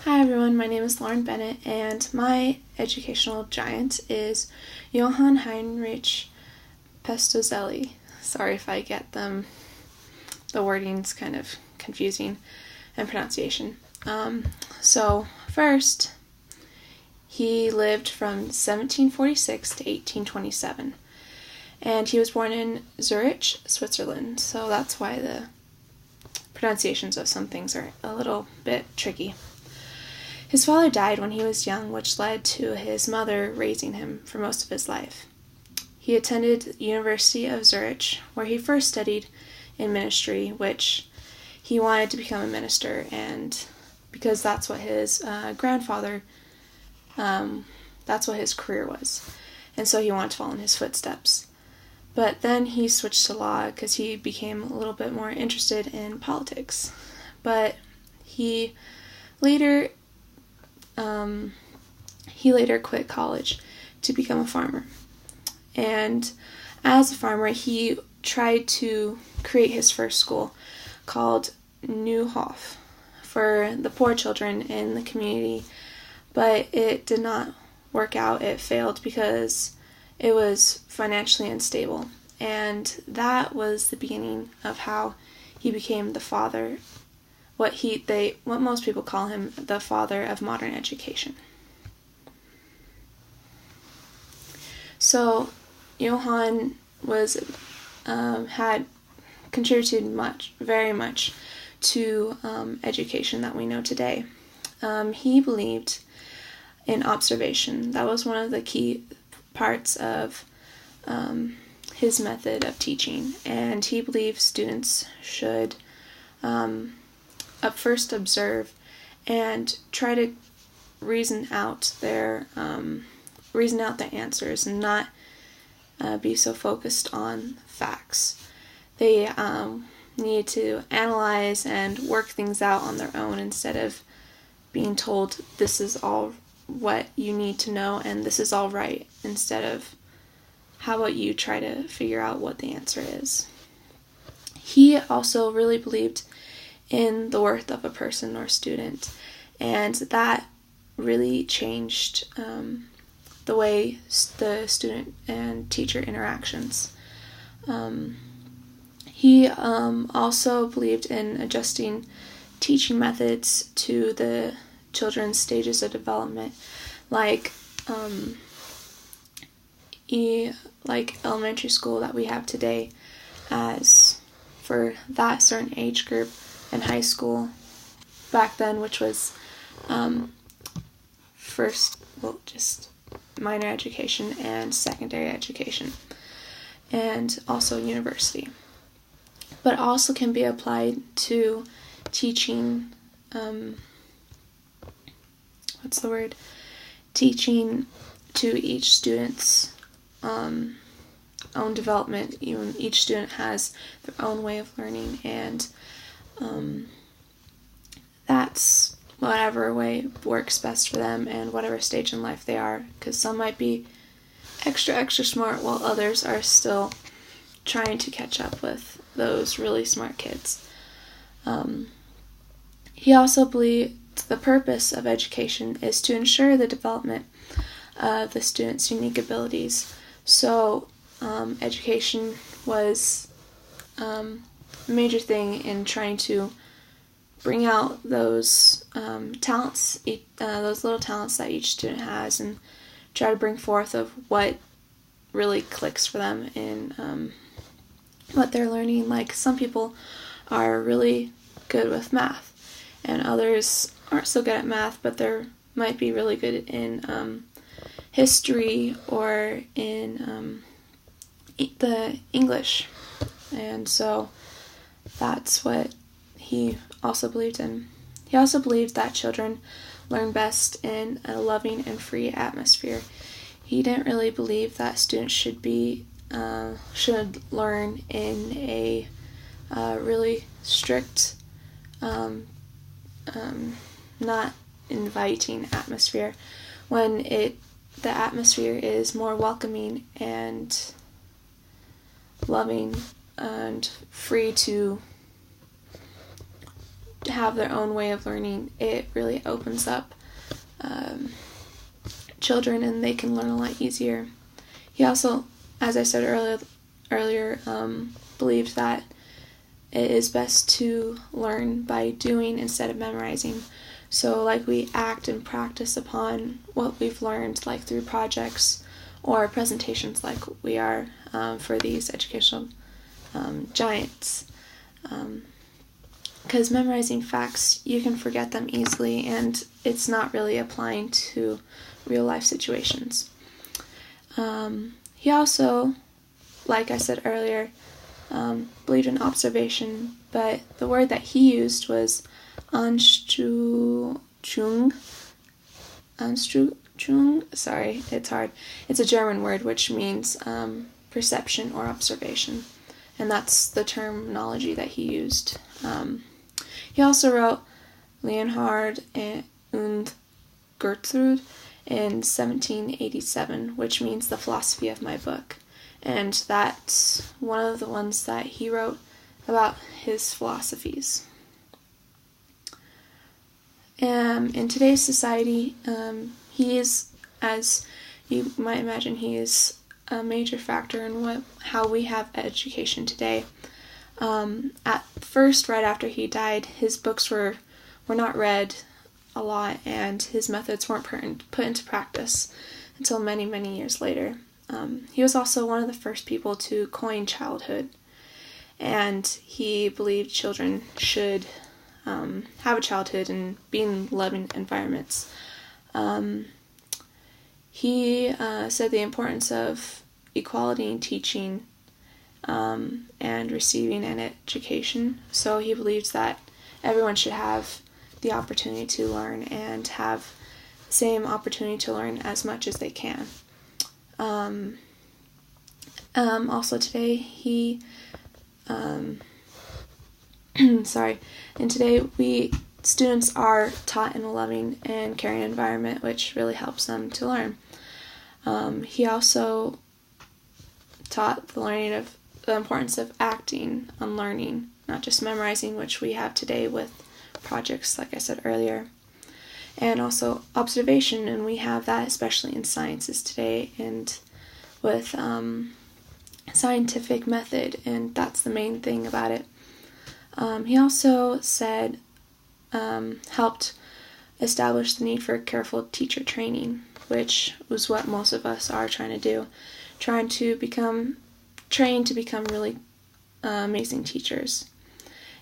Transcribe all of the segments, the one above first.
Hi everyone, my name is Lauren Bennett, and my educational giant is Johann Heinrich Pestalozzi. Sorry if I get the wording's kind of confusing and pronunciation. So first, he lived from 1746 to 1827, and he was born in Zurich, Switzerland, so that's why the pronunciations of some things are a little bit tricky. His father died when he was young, which led to his mother raising him for most of his life. He attended the University of Zurich, where he first studied in ministry, which he wanted to become a minister, and because that's what his grandfather, that's what his career was, and so he wanted to follow in his footsteps. But then he switched to law because he became a little bit more interested in politics. But he later quit college to become a farmer. And as a farmer, he tried to create his first school called New Hof for the poor children in the community, but it did not work out. It failed because it was financially unstable, and that was the beginning of how he became the father, what most people call him, the father of modern education. So Johann had contributed very much to education that we know today. He believed in observation. That was one of the key parts of his method of teaching, and he believed students should first observe and try to reason out the answers and not be so focused on facts. They need to analyze and work things out on their own instead of being told this is all what you need to know and this is all right, instead of how about you try to figure out what the answer is. He also really believed in the worth of a person or student, and that really changed the way the student and teacher interactions. He also believed in adjusting teaching methods to the children's stages of development, like elementary school that we have today as for that certain age group, and high school back then, which was just minor education and secondary education, and also university. But also can be applied to teaching, teaching to each student's own development. Each student has their own way of learning, and that's whatever way works best for them and whatever stage in life they are, because some might be extra smart while others are still trying to catch up with those really smart kids. He also believed the purpose of education is to ensure the development of the student's unique abilities. So education was a major thing in trying to bring out those talents, those little talents that each student has, and try to bring forth of what really clicks for them in what they're learning. Like, some people are really good with math, and others aren't so good at math, but they might be really good in history or in the English. And so that's what he also believed in. He also believed that children learn best in a loving and free atmosphere. He didn't really believe that students should learn in a really strict, not inviting atmosphere, when the atmosphere is more welcoming and loving and free to have their own way of learning, it really opens up children, and they can learn a lot easier. He also, as I said earlier, believed that it is best to learn by doing instead of memorizing. So like we act and practice upon what we've learned, like through projects or presentations like we are for these educational giants. Because memorizing facts, you can forget them easily, and it's not really applying to real life situations. He also, like I said earlier, believed in observation, but the word that he used was Anstrügung. Sorry, it's hard. It's a German word which means perception or observation, and that's the terminology that he used. He also wrote Leonhard und Gertrude in 1787, which means the philosophy of my book. And that's one of the ones that he wrote about his philosophies. In today's society, he is, as you might imagine, he is a major factor in how we have education today. At first, right after he died, his books were not read a lot, and his methods weren't put into practice until many, many years later. He was also one of the first people to coin childhood, and he believed children should have a childhood and be in loving environments. He said the importance of equality in teaching and receiving an education. So he believes that everyone should have the opportunity to learn and have the same opportunity to learn as much as they can. Also today and today students are taught in a loving and caring environment, which really helps them to learn. He also taught the importance of acting on learning, not just memorizing, which we have today with projects, like I said earlier, and also observation, and we have that especially in sciences today and with scientific method, and that's the main thing about it. He also said helped establish the need for careful teacher training, which was what most of us are trying to do, trying to become trained to become really amazing teachers.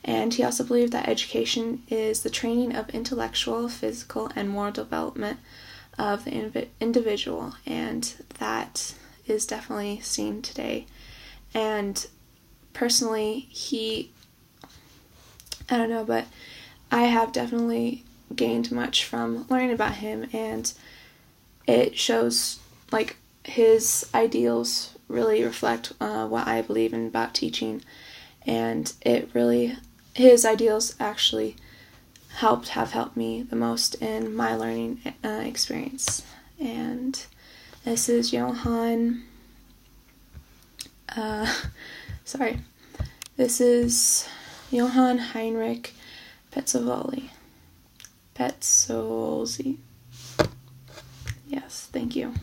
And he also believed that education is the training of intellectual, physical, and moral development of the individual, and that is definitely seen today. And personally, I don't know, but I have definitely gained much from learning about him, and it shows like his ideals really reflect what I believe in about teaching, and his ideals actually have helped me the most in my learning experience. And this is Johann. This is Johann Heinrich Pestalozzi. Yes, thank you.